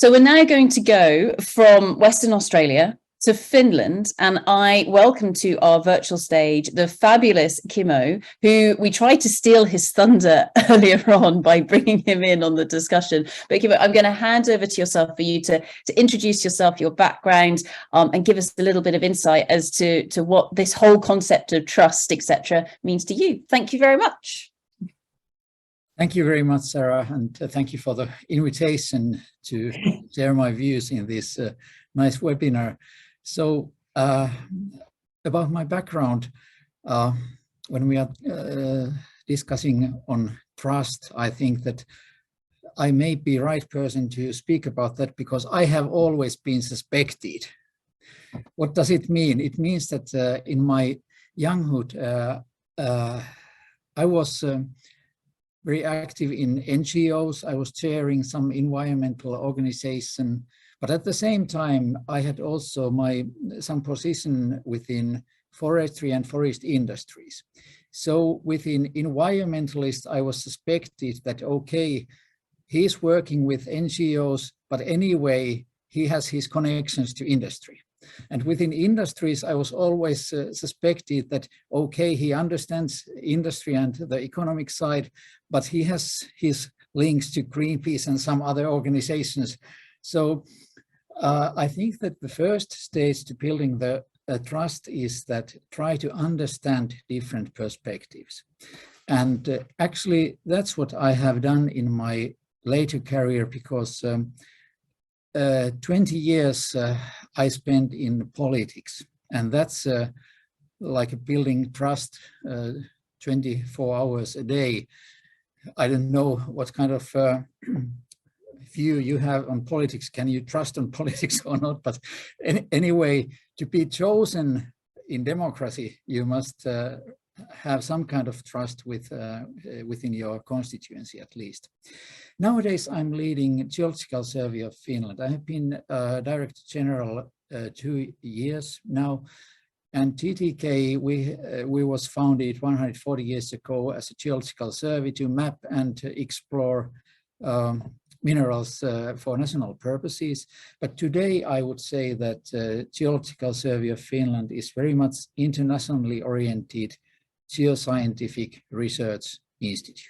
So we're now going to go from Western Australia to Finland, and I welcome to our virtual stage the fabulous Kimmo, who we tried to steal his thunder earlier on by bringing him in on the discussion. But Kimmo, I'm going to hand over to yourself for you to introduce yourself, your background, and give us a little bit of insight as to what this whole concept of trust, etc., means to you. Thank you very much. Thank you very much, Sarah, and thank you for the invitation to share my views in this nice webinar. So about my background, when we are discussing on trust, I think that I may be the right person to speak about that because I have always been suspected. What does it mean? It means that in my younghood, I was very active in NGOs. I was chairing some environmental organization, but at the same time, I had also some position within forestry and forest industries. So within environmentalists, I was suspected that, okay, he's working with NGOs, but anyway, he has his connections to industry. And within industries, I was always suspected that, okay, he understands industry and the economic side, but he has his links to Greenpeace and some other organizations. So I think that the first stage to building the trust is that try to understand different perspectives. And actually, that's what I have done in my later career, because 20 years I spent in politics, and that's like building trust 24 hours a day. I don't know what kind of view you have on politics. Can you trust on politics or not? But anyway, to be chosen in democracy, you must have some kind of trust within your constituency at least. Nowadays, I'm leading Geological Survey of Finland. I have been Director General 2 years now, and GTK, we was founded 140 years ago as a geological survey to map and to explore minerals for national purposes. But today, I would say that Geological Survey of Finland is very much internationally oriented geoscientific research institute.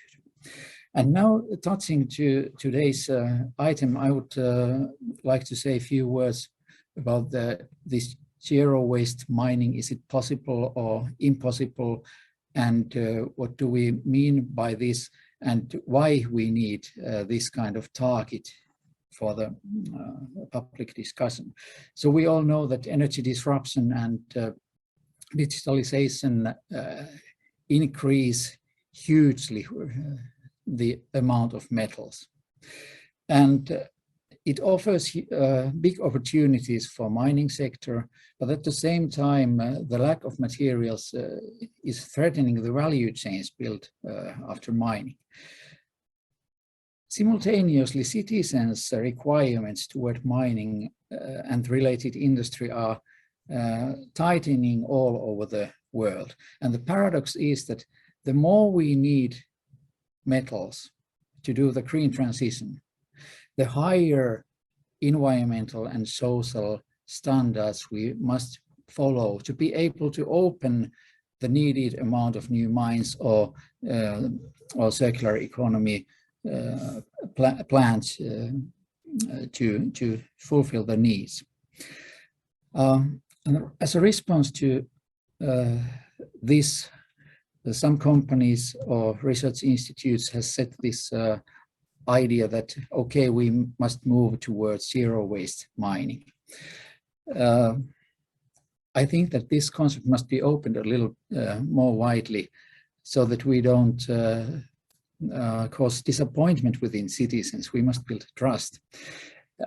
And now, touching to today's item, I would like to say a few words about this zero waste mining. Is it possible or impossible? And what do we mean by this? And why we need this kind of target for the public discussion. So we all know that energy disruption and digitalization increase hugely the amount of metals. And it offers big opportunities for mining sector, but at the same time, the lack of materials is threatening the value chains built after mining. Simultaneously, citizens' requirements toward mining and related industry are tightening all over the world. And the paradox is that the more we need metals to do the green transition, the higher environmental and social standards we must follow to be able to open the needed amount of new mines or circular economy plants to fulfill the needs. And as a response to this, some companies or research institutes has set this idea that, okay, we must move towards zero waste mining. I think that this concept must be opened a little more widely so that we don't cause disappointment within citizens. We must build trust.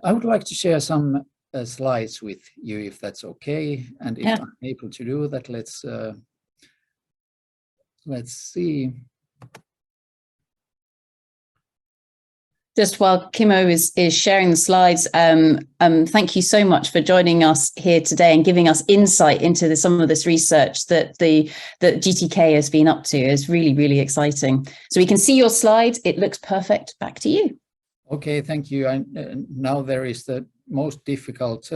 I would like to share some slides with you, if that's okay. And if I'm able to do that, let's see. Just while Kimmo is sharing the slides, thank you so much for joining us here today and giving us insight into some of this research that GTK has been up to. Is really, really exciting. So we can see your slides. It looks perfect. Back to you. Okay, thank you. And now there is the most difficult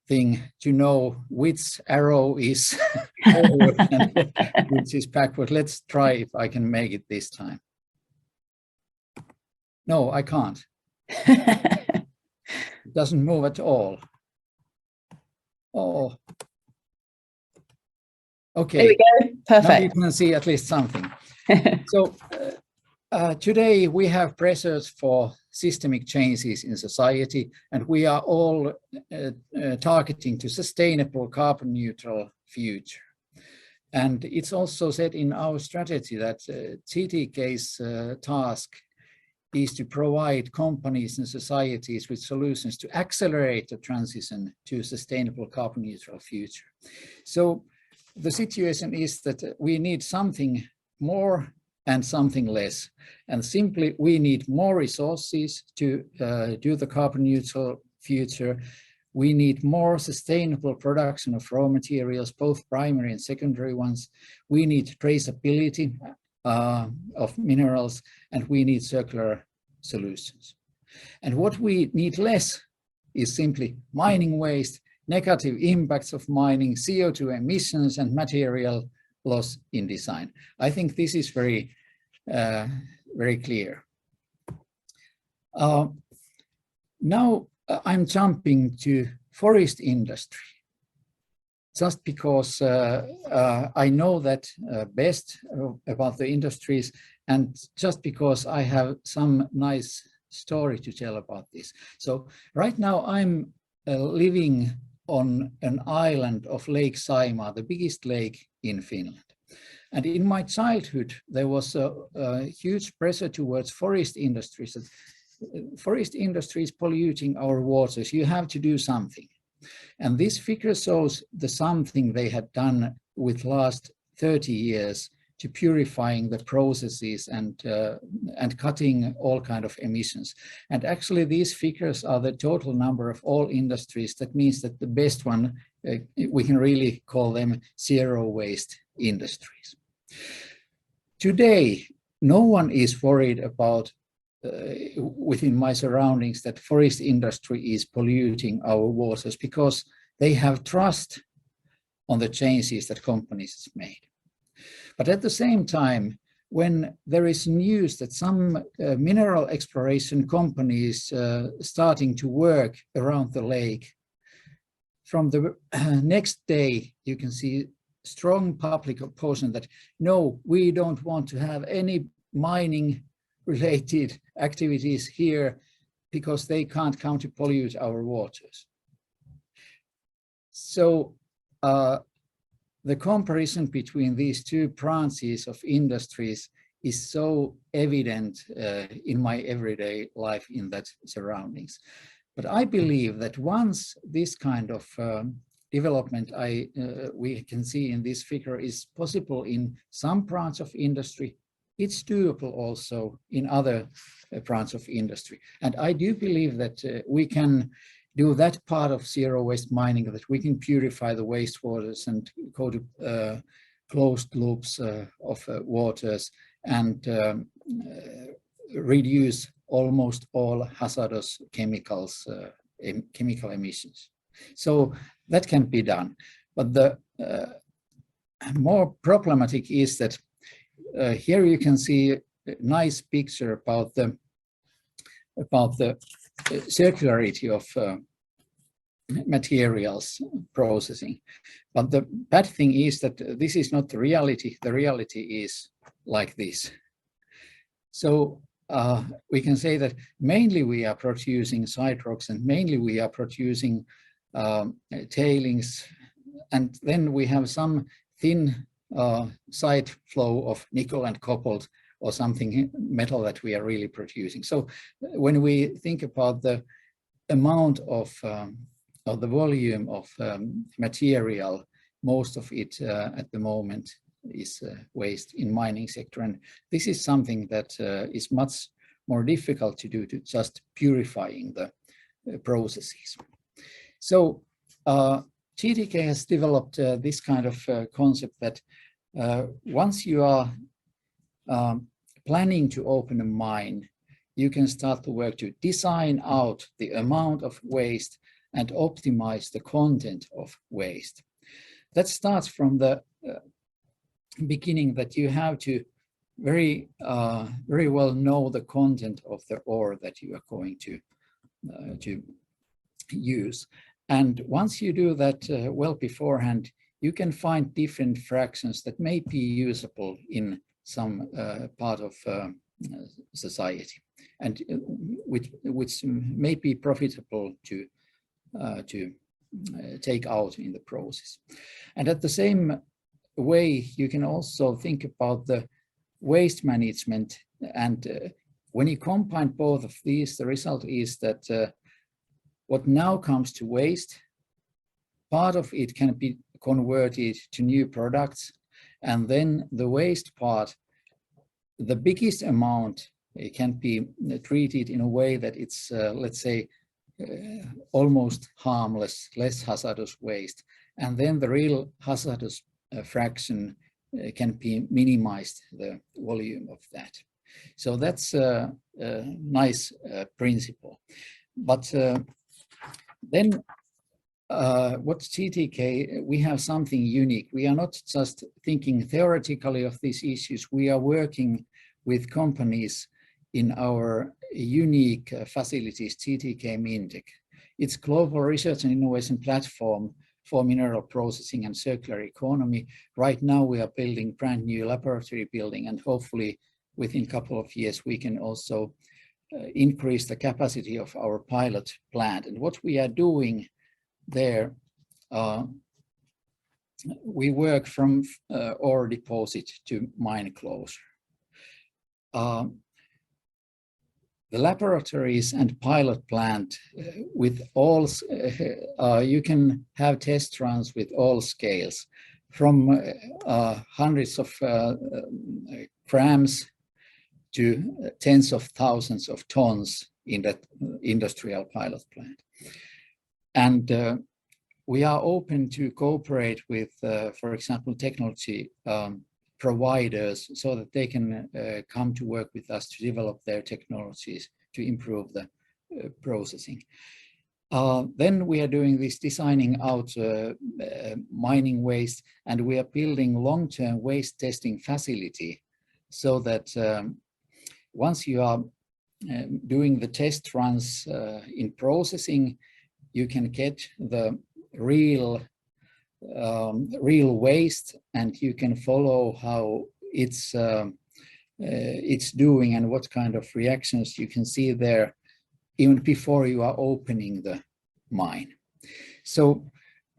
thing to know which arrow is forward and which is backward. Let's try if I can make it this time. No, I can't. It doesn't move at all. Oh. Okay. There we go. Perfect. Now you can see at least something. So today we have pressures for systemic changes in society, and we are all targeting to sustainable carbon neutral future. And it's also said in our strategy that TTK's task is to provide companies and societies with solutions to accelerate the transition to a sustainable carbon neutral future. So the situation is that we need something more and something less. And simply, we need more resources to do the carbon neutral future. We need more sustainable production of raw materials, both primary and secondary ones. We need traceability of minerals, and we need circular solutions. And what we need less is simply mining waste, negative impacts of mining, CO2 emissions, and material loss in design. I think this is very, very clear. Now I'm jumping to forest industry, just because I know that best about the industries, and just because I have some nice story to tell about this. So right now I'm living on an island of Lake Saimaa, the biggest lake in Finland. And in my childhood, there was a huge pressure towards forest industries. Forest industry is polluting our waters. You have to do something. And this figure shows the something they had done with last 30 years to purifying the processes and cutting all kind of emissions. And actually these figures are the total number of all industries. That means that the best one, we can really call them zero waste industries. Today, no one is worried about within my surroundings that forest industry is polluting our waters, because they have trust on the changes that companies have made. But at the same time, when there is news that some mineral exploration companies starting to work around the lake, from the next day you can see strong public opposition that no, we don't want to have any mining related activities here because they can't come to pollute our waters. So the comparison between these two branches of industries is so evident in my everyday life in that surroundings. But I believe that once this kind of development we can see in this figure is possible in some branch of industry, it's doable also in other branch of industry. And I do believe that we can do that part of zero waste mining, that we can purify the wastewaters and go to closed loops of waters and reduce almost all hazardous chemicals, chemical emissions. So that can be done. But the more problematic is that here you can see a nice picture about the circularity of materials processing. But the bad thing is that this is not the reality. The reality is like this. So we can say that mainly we are producing side rocks, and mainly we are producing tailings, and then we have some thin side flow of nickel and cobalt or something metal that we are really producing. So when we think about the amount of the volume of material, most of it at the moment is waste in mining sector, and this is something that is much more difficult to do, to just purifying the processes. So TTK has developed this kind of concept that once you are planning to open a mine, you can start to work to design out the amount of waste and optimize the content of waste. That starts from the beginning that you have to very well know the content of the ore that you are going to use. And once you do that well beforehand, you can find different fractions that may be usable in some part of society, and which may be profitable to take out in the process. And at the same way, you can also think about the waste management. And when you combine both of these, the result is that what now comes to waste, part of it can be converted to new products, and then the waste part, the biggest amount, it can be treated in a way that it's, let's say, almost harmless, less hazardous waste. And then the real hazardous fraction can be minimized, the volume of that. So that's a nice principle. But then what GTK, we have something unique. We are not just thinking theoretically of these issues. We are working with companies in our unique facilities, GTK Mintec. It's global research and innovation platform for mineral processing and circular economy. Right now we are building brand new laboratory building, and hopefully within a couple of years we can also increase the capacity of our pilot plant. And what we are doing there, we work from ore deposit to mine closure. The laboratories and pilot plant with all, you can have test runs with all scales, from hundreds of grams to tens of thousands of tons in that industrial pilot plant. And we are open to cooperate with, for example, technology providers, so that they can come to work with us to develop their technologies to improve the processing. Then we are doing this designing out mining waste, and we are building long-term waste testing facility, so that once you are doing the test runs in processing, you can get the real waste, and you can follow how it's doing and what kind of reactions you can see there even before you are opening the mine. So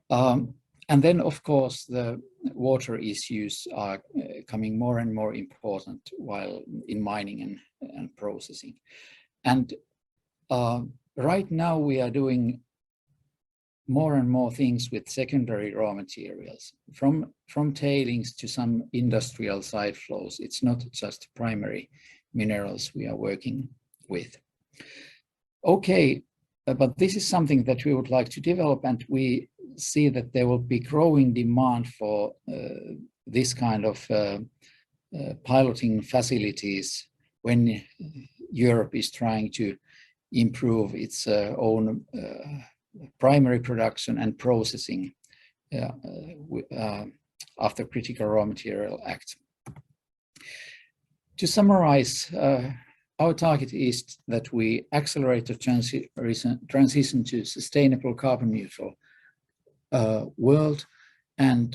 and then of course the water issues are coming more and more important while in mining and processing. And right now we are doing more and more things with secondary raw materials, from tailings to some industrial side flows. It's not just primary minerals we are working with. Okay, but this is something that we would like to develop, and we see that there will be growing demand for this kind of piloting facilities when Europe is trying to improve its own primary production and processing after Critical Raw Material Act. To summarize, our target is that we accelerate the transition to sustainable carbon neutral world, and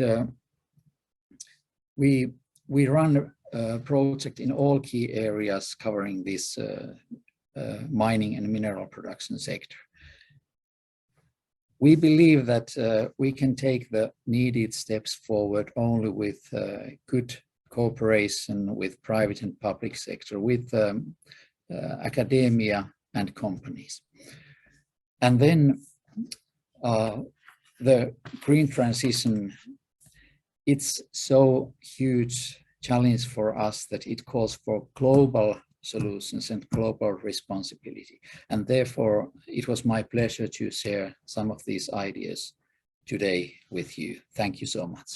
we run a project in all key areas covering this mining and mineral production sector. We believe that we can take the needed steps forward only with good cooperation with private and public sector, with academia and companies. And then the green transition, it's so huge challenge for us that it calls for global solutions and global responsibility. And therefore, it was my pleasure to share some of these ideas today with you. Thank you so much.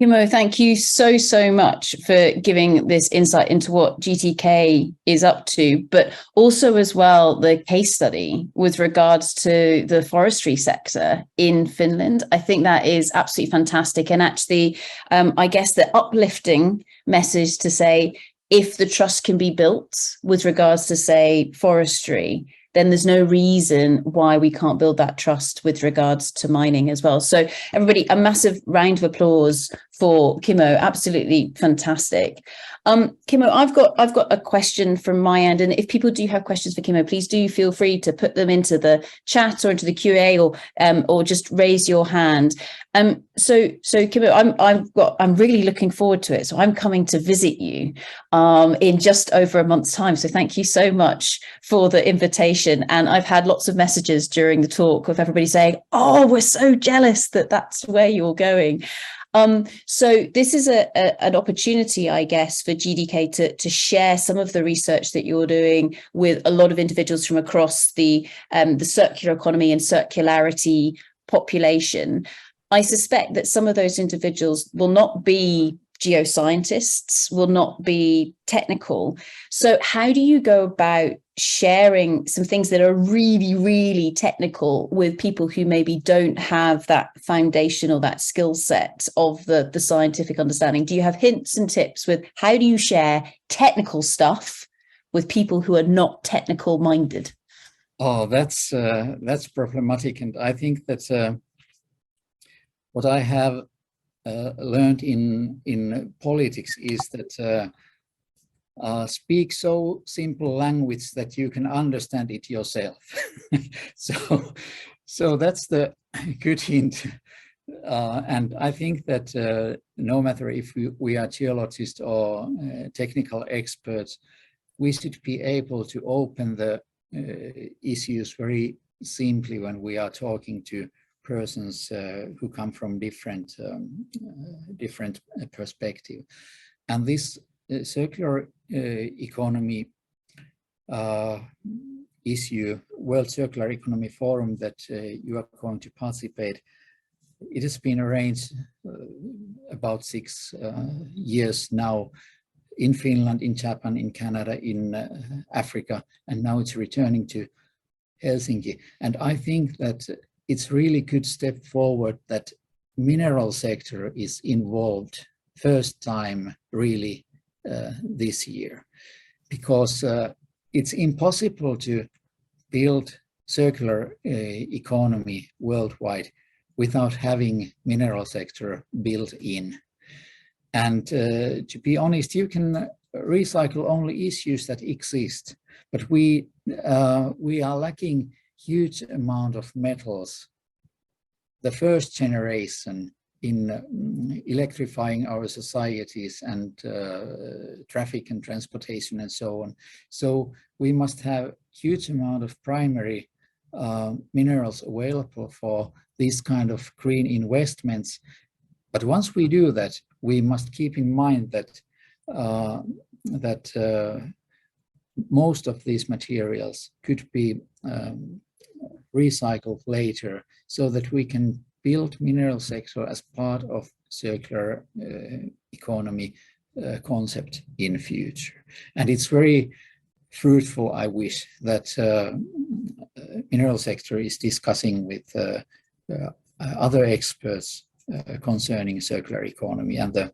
Kimmo, thank you so much for giving this insight into what GTK is up to, but also as well the case study with regards to the forestry sector in Finland. I think that is absolutely fantastic. And actually, I guess the uplifting message to say, if the trust can be built with regards to, say, forestry, then there's no reason why we can't build that trust with regards to mining as well. So everybody, a massive round of applause for Kimmo. Absolutely fantastic. Kimmo, I've got a question from my end, and if people do have questions for Kimmo, please do feel free to put them into the chat or into the QA, or just raise your hand. So Kimmo, I'm really looking forward to it. So I'm coming to visit you in just over a month's time. So thank you so much for the invitation. And I've had lots of messages during the talk of everybody saying, "Oh, we're so jealous that that's where you're going." So this is an opportunity, I guess, for GDK to share some of the research that you're doing with a lot of individuals from across the circular economy and circularity population. I suspect that some of those individuals will not be geoscientists, will not be technical. So how do you go about sharing some things that are really, really technical with people who maybe don't have that foundation or that skill set of the scientific understanding? Do you have hints and tips with how do you share technical stuff with people who are not technical minded? Oh, that's problematic. And I think that what I have learned in politics is that speak so simple language that you can understand it yourself. so that's the good hint. And I think that no matter if we are geologists or technical experts, we should be able to open the issues very simply when we are talking to persons who come from different perspective. And this circular economy issue, World Circular Economy Forum that you are going to participate, it has been arranged about 6 years now in Finland, in Japan, in Canada, in Africa, and now it's returning to Helsinki. And I think that it's really good step forward that mineral sector is involved first time really this year, because it's impossible to build circular economy worldwide without having mineral sector built in. And to be honest, you can recycle only issues that exist, but we are lacking huge amount of metals. The first generation in electrifying our societies and traffic and transportation and so on. So we must have huge amount of primary minerals available for these kind of green investments. But once we do that, we must keep in mind that most of these materials could be recycled later, so that we can build mineral sector as part of circular economy concept in future. And it's very fruitful, I wish, that mineral sector is discussing with other experts concerning circular economy and the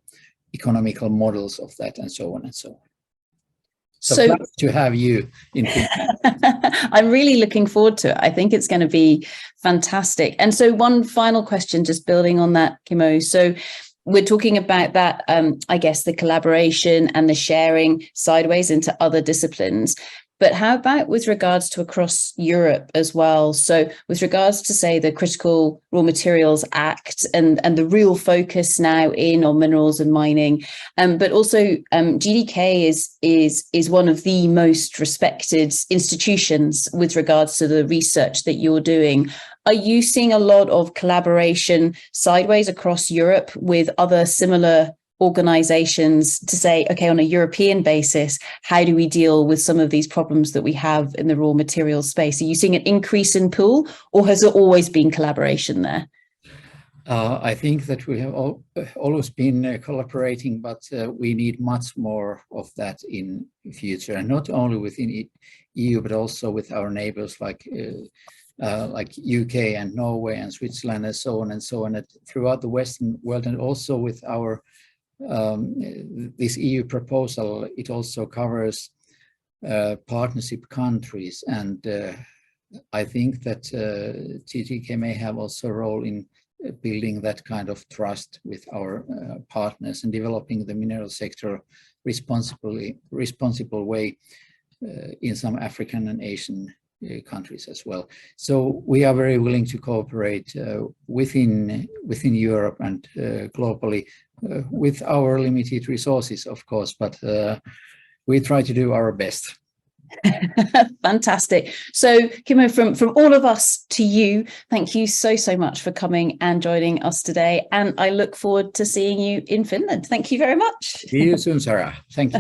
economical models of that, and so on and so on. So glad to have you in Finland. I'm really looking forward to it. I think it's going to be fantastic. And so one final question, just building on that, Kimmo. So we're talking about that, I guess, the collaboration and the sharing sideways into other disciplines. But how about with regards to across Europe as well? So with regards to, say, the Critical Raw Materials Act and the real focus now on minerals and mining, but also GDK is one of the most respected institutions with regards to the research that you're doing. Are you seeing a lot of collaboration sideways across Europe with other similar organizations to say, okay, on a European basis, how do we deal with some of these problems that we have in the raw materials space? Are you seeing an increase in pool, or has it always been collaboration there? I think that we have always been collaborating, but we need much more of that in future, and not only within EU, but also with our neighbors like UK and Norway and Switzerland and so on and so on, and throughout the Western world, and also with our this EU proposal. It also covers partnership countries, and I think that TTK may have also a role in building that kind of trust with our partners and developing the mineral sector responsible way in some African and Asian countries as well. So we are very willing to cooperate within Europe and globally with our limited resources, of course, but we try to do our best. Fantastic. So Kimmo, from all of us to you, thank you so much for coming and joining us today, and I look forward to seeing you in Finland. Thank you very much. See you soon, Sarah. Thank you.